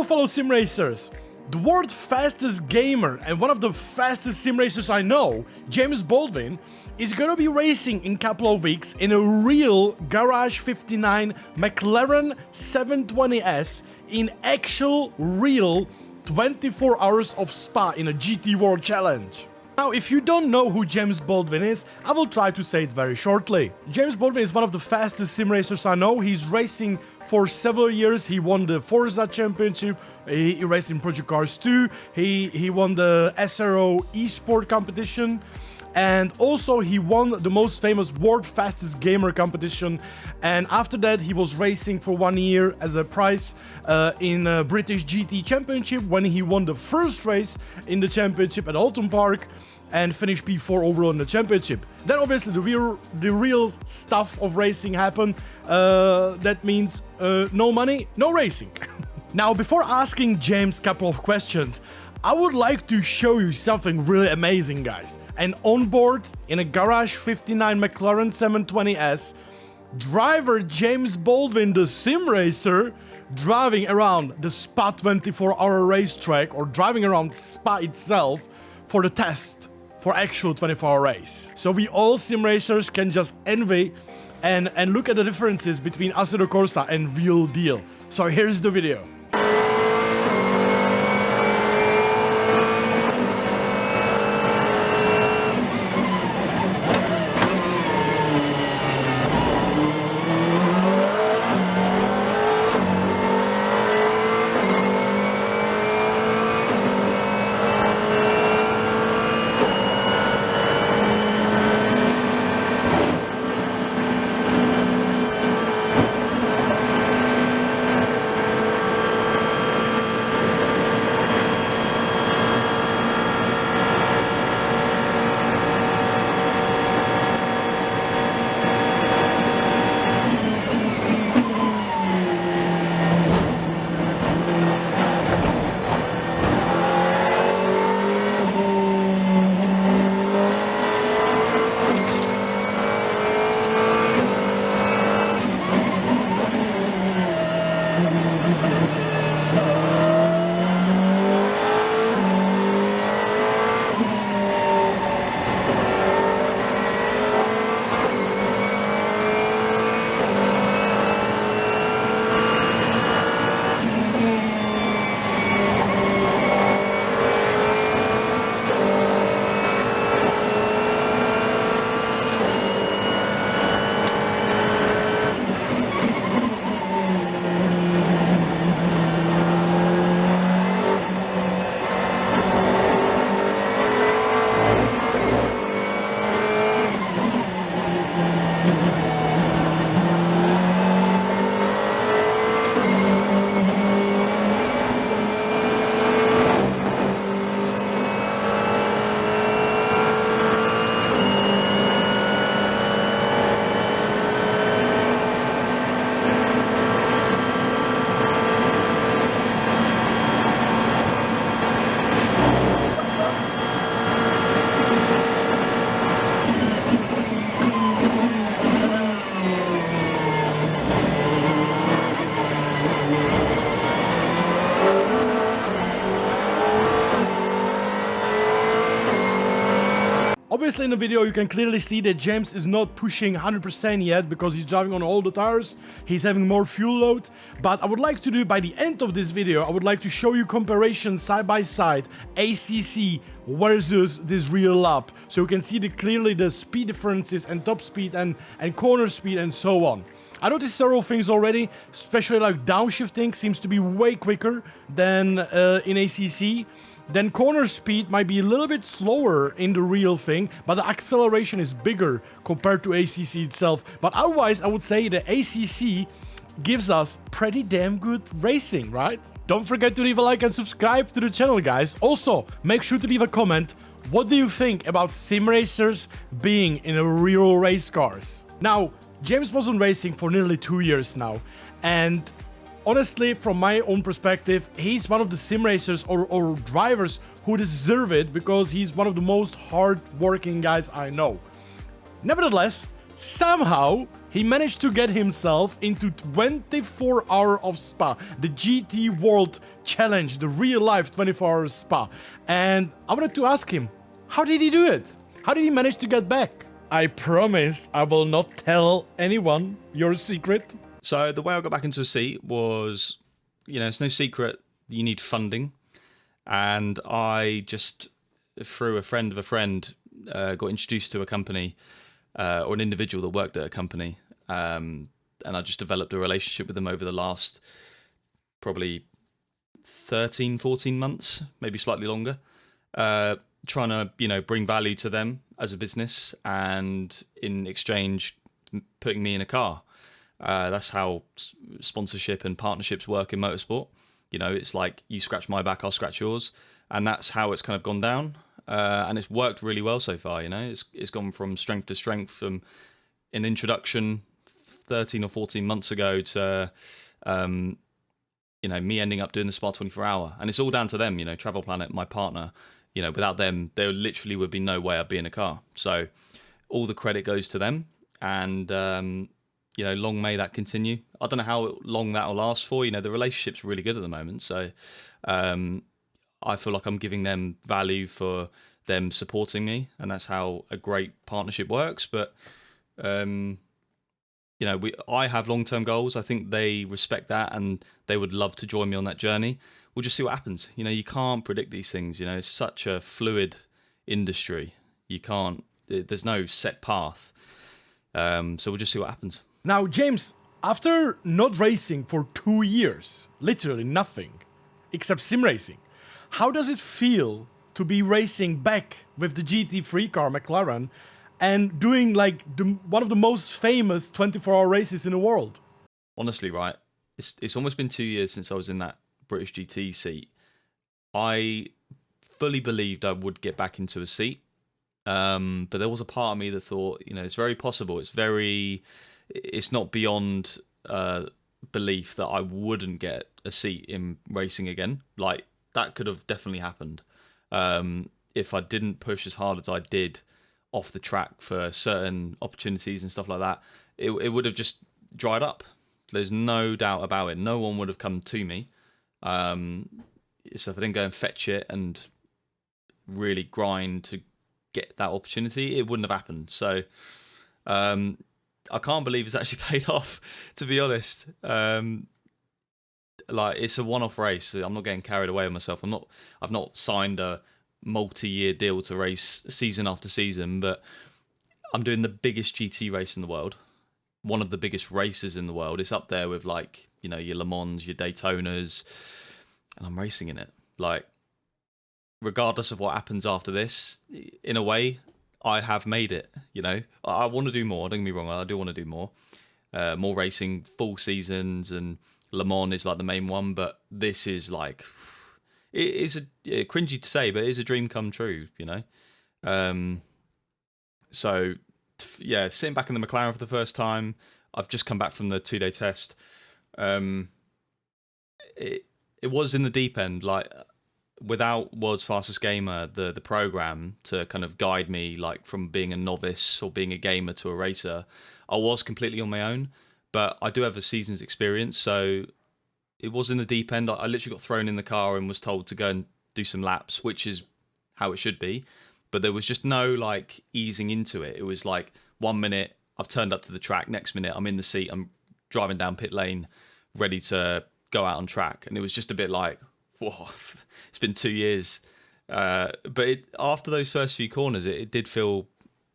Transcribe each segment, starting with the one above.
Hello fellow sim racers! The world's fastest gamer and one of the fastest sim racers I know, James Baldwin, is gonna be racing in a couple of weeks in a real Garage 59 McLaren 720S in actual real 24 hours of Spa in a GT World Challenge. Now, if you don't know who James Baldwin is, I will try to say it very shortly. James Baldwin is one of the fastest sim racers I know. He's racing for several years. He won the Forza Championship, he raced in Project Cars 2, he won the SRO eSport competition, and also he won the most famous World Fastest Gamer competition. And after that he was racing for 1 year as a prize in a British GT Championship when he won the first race in the championship at Alton Park and finished P4 overall in the championship. Then obviously the real stuff of racing happened. That means no money, no racing. Now, before asking James a couple of questions, I would like to show you something really amazing, guys. And on board in a Garage 59 McLaren 720S, driver James Baldwin, the sim racer, driving around the Spa 24-hour racetrack, or driving around Spa itself for the test for actual 24-hour race. So we all sim racers can just envy and look at the differences between Assetto Corsa and Real Deal. So here's the video. Obviously in the video you can clearly see that James is not pushing 100% yet because he's driving on all the tires, he's having more fuel load. But I would like to do, by the end of this video, I would like to show you comparison side by side, ACC versus this Real Lap. So you can see clearly the speed differences and top speed and corner speed and so on. I noticed several things already, especially like downshifting seems to be way quicker than in ACC. Then corner speed might be a little bit slower in the real thing, but the acceleration is bigger compared to ACC itself. But otherwise, I would say the ACC gives us pretty damn good racing, right? Don't forget to leave a like and subscribe to the channel, guys. Also, make sure to leave a comment. What do you think about sim racers being in a real race cars? Now, James wasn't racing for nearly 2 years now, and honestly, from my own perspective, he's one of the sim racers or drivers who deserve it because he's one of the most hard-working guys I know. Nevertheless, Somehow, he managed to get himself into 24 Hour of Spa, the GT World Challenge, the real life 24 Hour Spa. And I wanted to ask him, how did he do it? How did he manage to get back? I promise I will not tell anyone your secret. So the way I got back into a seat was, it's no secret you need funding. And I just, through a friend of a friend, got introduced to a company or an individual that worked at a company. And I just developed a relationship with them over the last probably 13, 14 months, maybe slightly longer, trying to, bring value to them as a business and in exchange putting me in a car. That's how sponsorship and partnerships work in motorsport. It's like you scratch my back, I'll scratch yours. And that's how it's kind of gone down. And it's worked really well so far, It's gone from strength to strength, from an introduction 13 or 14 months ago to, me ending up doing the Spa 24 Hour. And it's all down to them, Travel Planet, my partner. Without them, there literally would be no way I'd be in a car. So all the credit goes to them. And, long may that continue. I don't know how long that will last for. The relationship's really good at the moment. So, I feel like I'm giving them value for them supporting me, and that's how a great partnership works. But I have long-term goals. I think they respect that, and they would love to join me on that journey. We'll just see what happens. You can't predict these things. It's such a fluid industry. There's no set path. So we'll just see what happens. Now, James, after not racing for 2 years, literally nothing, except sim racing, how does it feel to be racing back with the GT3 car, McLaren, and doing one of the most famous 24-hour races in the world? Honestly, right, it's almost been 2 years since I was in that British GT seat. I fully believed I would get back into a seat, but there was a part of me that thought, it's very possible. It's not beyond belief that I wouldn't get a seat in racing again. That could have definitely happened if I didn't push as hard as I did off the track for certain opportunities and stuff like that. It would have just dried up. There's no doubt about it. No one would have come to me. So if I didn't go and fetch it and really grind to get that opportunity, it wouldn't have happened. So I can't believe it's actually paid off, to be honest. It's a one-off race. I'm not getting carried away with myself. I've not signed a multi-year deal to race season after season, but I'm doing the biggest GT race in the world. One of the biggest races in the world. It's up there with your Le Mans, your Daytonas, and I'm racing in it. Regardless of what happens after this, in a way, I have made it. I want to do more. Don't get me wrong. I do want to do more. More racing, full seasons, and Le Mans is the main one, but this is it is cringy to say, but it is a dream come true, So sitting back in the McLaren for the first time, I've just come back from the 2-day test. It was in the deep end, without World's Fastest Gamer, the program to kind of guide me, from being a novice or being a gamer to a racer. I was completely on my own. But I do have a season's experience, so it was in the deep end. I literally got thrown in the car and was told to go and do some laps, which is how it should be. But there was just no easing into it. It was 1 minute I've turned up to the track, next minute I'm in the seat, I'm driving down pit lane, ready to go out on track. And it was just a bit whoa, it's been 2 years. But after those first few corners, it did feel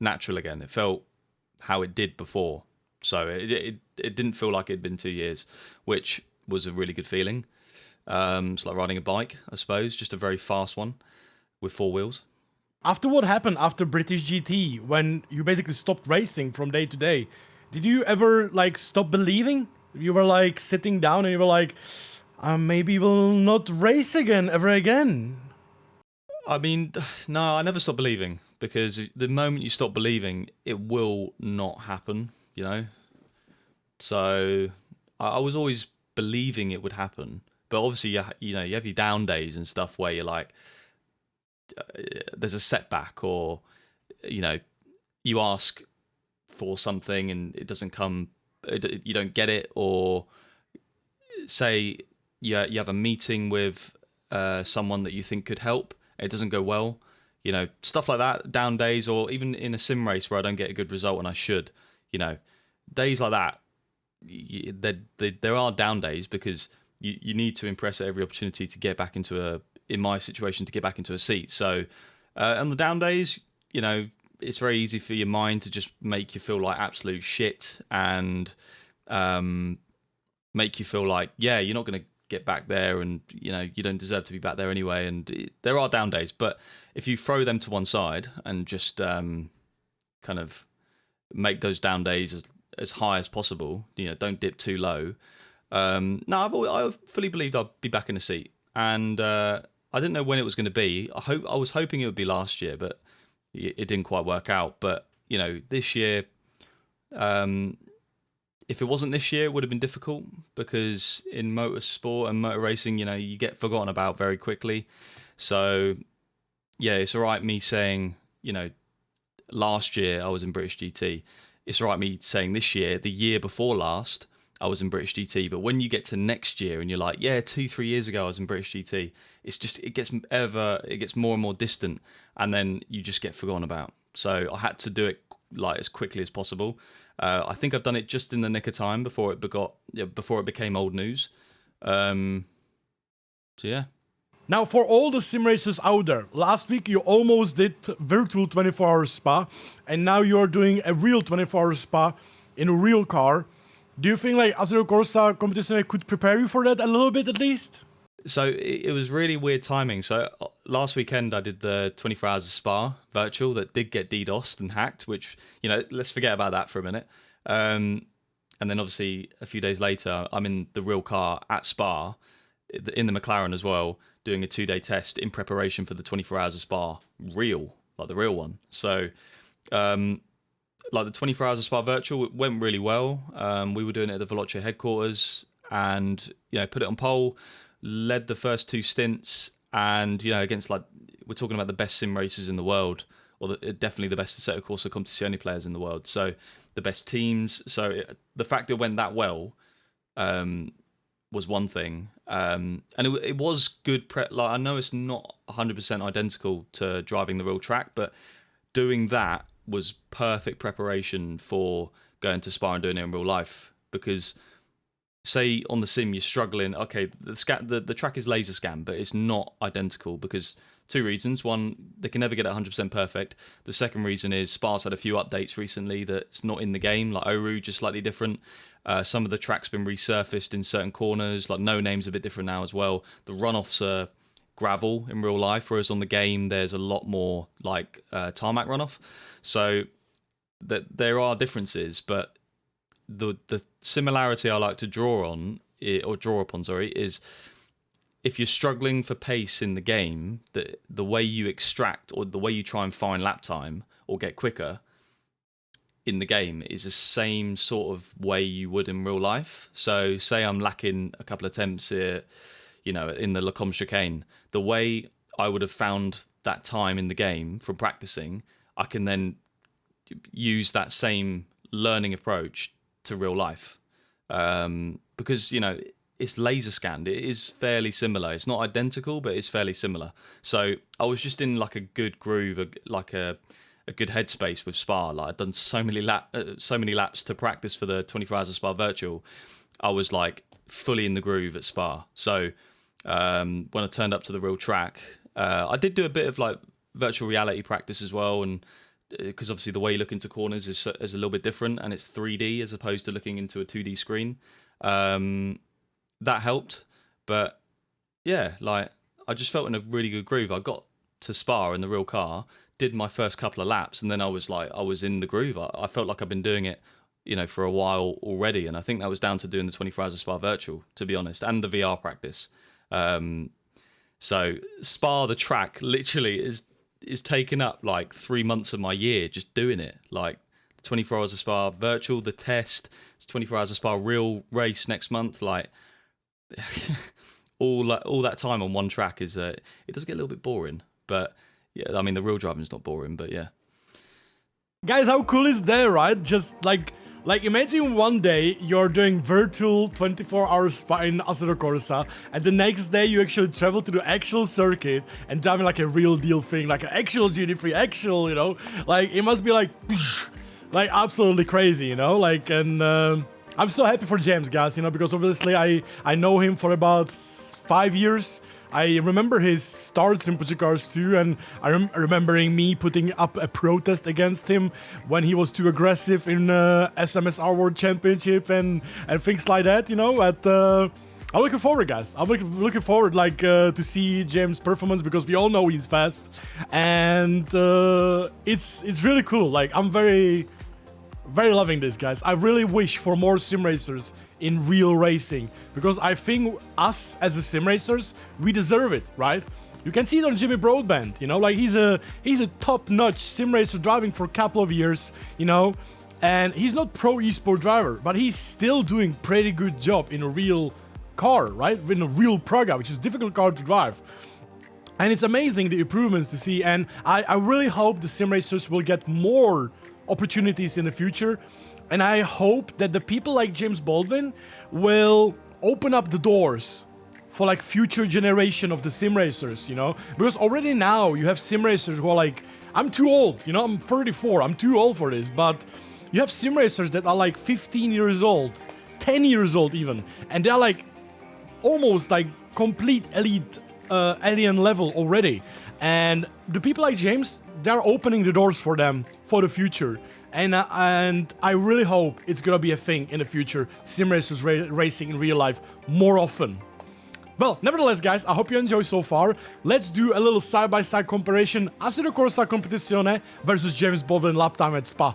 natural again. It felt how it did before. So it didn't feel like it'd been 2 years, which was a really good feeling. It's like riding a bike, I suppose, just a very fast one with 4 wheels. After what happened after British GT, when you basically stopped racing from day to day, did you ever stop believing? You were sitting down and you were maybe we'll not race again ever again. I mean, no, I never stopped believing, because the moment you stop believing, it will not happen. So I was always believing it would happen, but obviously you have your down days and stuff where you're there's a setback, or you ask for something and it doesn't come, you don't get it, or say you have a meeting with someone that you think could help, it doesn't go well, stuff like that, down days, or even in a sim race where I don't get a good result and I should, days like that, there are down days because you need to impress at every opportunity to get back in my situation, to get back into a seat. So on the down days, it's very easy for your mind to just make you feel like absolute shit and make you feel like, you're not going to get back there, and you don't deserve to be back there anyway. And there are down days, but if you throw them to one side and just kind of make those down days as high as possible, don't dip too low. No, I fully believed I'd be back in a seat, and I didn't know when it was going to be. I was hoping it would be last year, but it didn't quite work out. But this year, if it wasn't this year, it would have been difficult, because in motorsport and motor racing, you get forgotten about very quickly. So yeah, it's all right me saying, last year I was in British GT. It's all right me saying this year, the year before last, I was in British GT. But when you get to next year and you're like, 2-3 years ago I was in British GT, it gets more and more distant, and then you just get forgotten about. So I had to do it like as quickly as possible. I think I've done it just in the nick of time before it became old news. So yeah. Now, for all the sim racers out there, last week you almost did virtual 24-hour Spa, and now you're doing a real 24-hour Spa in a real car. Do you think like Assetto Corsa competition could prepare you for that a little bit at least? So it was really weird timing. So last weekend I did the 24 hours of Spa virtual that did get DDoSed and hacked, which, let's forget about that for a minute. And then obviously a few days later, I'm in the real car at Spa, in the McLaren as well, doing a 2-day test in preparation for the 24 hours of Spa real, like the real one. So like the 24 hours of Spa virtual, it went really well. We were doing it at the Veloce headquarters, and put it on pole, led the first 2 stints, and against, like, we're talking about the best sim racers in the world, or definitely the best Assetto Corsa Competizione players in the world, so the best teams. So the fact it went that well was one thing, and it was good prep. Like, I know it's not 100% identical to driving the real track, but doing that was perfect preparation for going to Spa and doing it in real life. Because say on the sim you're struggling, okay, the track is laser scan, but it's not identical because 2 reasons. One, they can never get it 100% perfect. The second reason is Spa's had a few updates recently that's not in the game, like Oru, just slightly different. Some of the track's been resurfaced in certain corners, like No Name's a bit different now as well. The runoffs are gravel in real life, whereas on the game there's a lot more like tarmac runoff. So that there are differences, but the similarity I like to draw upon, is if you're struggling for pace in the game, the way you extract or the way you try and find lap time or get quicker in the game is the same sort of way you would in real life. So say I'm lacking a couple of attempts here, in the Lacombe chicane, the way I would have found that time in the game from practicing, I can then use that same learning approach to real life. Because, it's laser scanned. It is fairly similar. It's not identical, but it's fairly similar. So I was just in like a good groove, like a good headspace with Spa. Like, I'd done so many laps to practice for the 24 hours of Spa virtual. I was like fully in the groove at Spa. So when I turned up to the real track, I did do a bit of like virtual reality practice as well, and because obviously the way you look into corners is a little bit different, and it's 3D as opposed to looking into a 2D screen. That helped, but yeah, like I just felt in a really good groove. I got to Spa in the real car, did my first couple of laps, and then I was in the groove. I felt like I've been doing it, for a while already, and I think that was down to doing the 24 hours of Spa virtual, to be honest, and the VR practice. So Spa, the track, literally is taking up like 3 months of my year just doing it. Like the 24 hours of Spa virtual, the test, it's 24 hours of Spa real race next month. Like all that time on one track is it does get a little bit boring. But yeah, I mean the real driving is not boring, but yeah. Guys, how cool is that, right? Just like imagine one day you're doing virtual 24-hour spa in Assetto Corsa, and the next day you actually travel to the actual circuit and driving like a real deal thing, like an actual GT3, actual, you know, like it must be like absolutely crazy, you know, like, and I'm so happy for James, guys, you know, because obviously I know him for about 5 years. I remember his starts in Pucci Cars too, and I'm remembering me putting up a protest against him when he was too aggressive in SMSR World Championship and things like that, you know. But I'm looking forward, guys. I'm looking forward, like, to see James' performance, because we all know he's fast, and it's really cool. Like, I'm very loving this, guys. I really wish for more sim racers in real racing, because I think us as a sim racers, we deserve it, right? You can see it on Jimmy Broadbent, you know, like he's a top-notch sim racer driving for a couple of years, you know, and he's not pro esport driver, but he's still doing pretty good job in a real car, right? In a real Praga, which is a difficult car to drive. And it's amazing the improvements to see, and I really hope the sim racers will get more opportunities in the future, and I hope that the people like James Baldwin will open up the doors for like future generation of the sim racers, you know, because already now you have sim racers who are like, I'm too old, you know, I'm 34, I'm too old for this, but you have sim racers that are like 15 years old, 10 years old even, and they're like almost like complete elite alien level already, and the people like James, they're opening the doors for them for the future, and I really hope it's gonna be a thing in the future, sim racers racing in real life more often. Well, nevertheless, guys, I hope you enjoy so far. Let's do a little side-by-side comparison, Assetto Corsa Competizione versus James Baldwin lap time at Spa.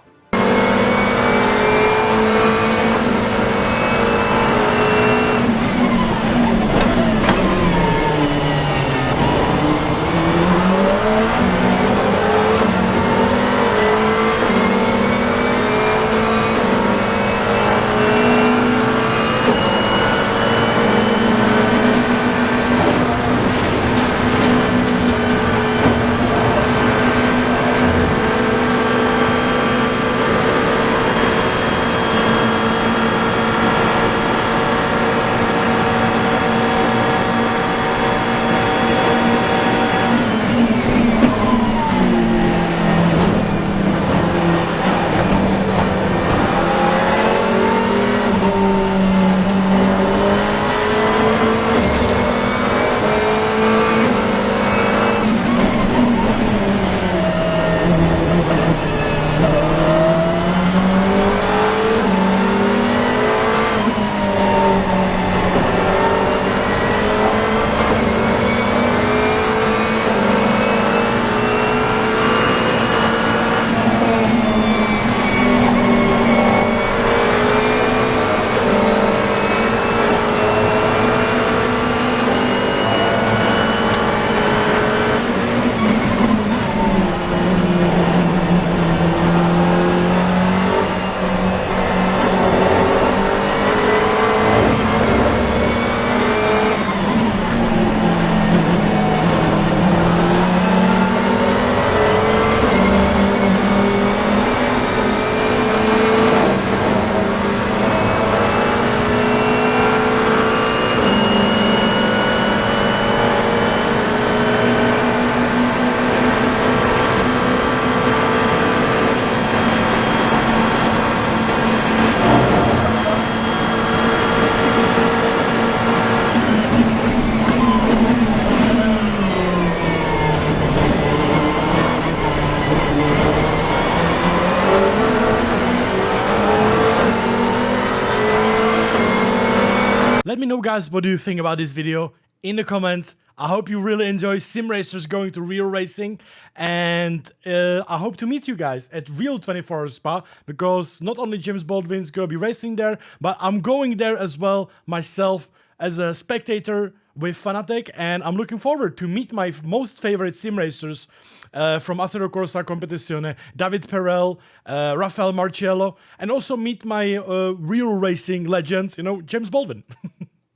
Let me know, guys, what do you think about this video in the comments. I hope you really enjoy sim racers going to real racing, and I hope to meet you guys at Real 24 Spa, because not only James Baldwin is gonna be racing there, but I'm going there as well myself as a spectator with Fanatec, and I'm looking forward to meet my most favorite sim racers from Assetto Corsa Competizione, David Perel, Rafael Marciello, and also meet my real racing legends, you know, James Baldwin.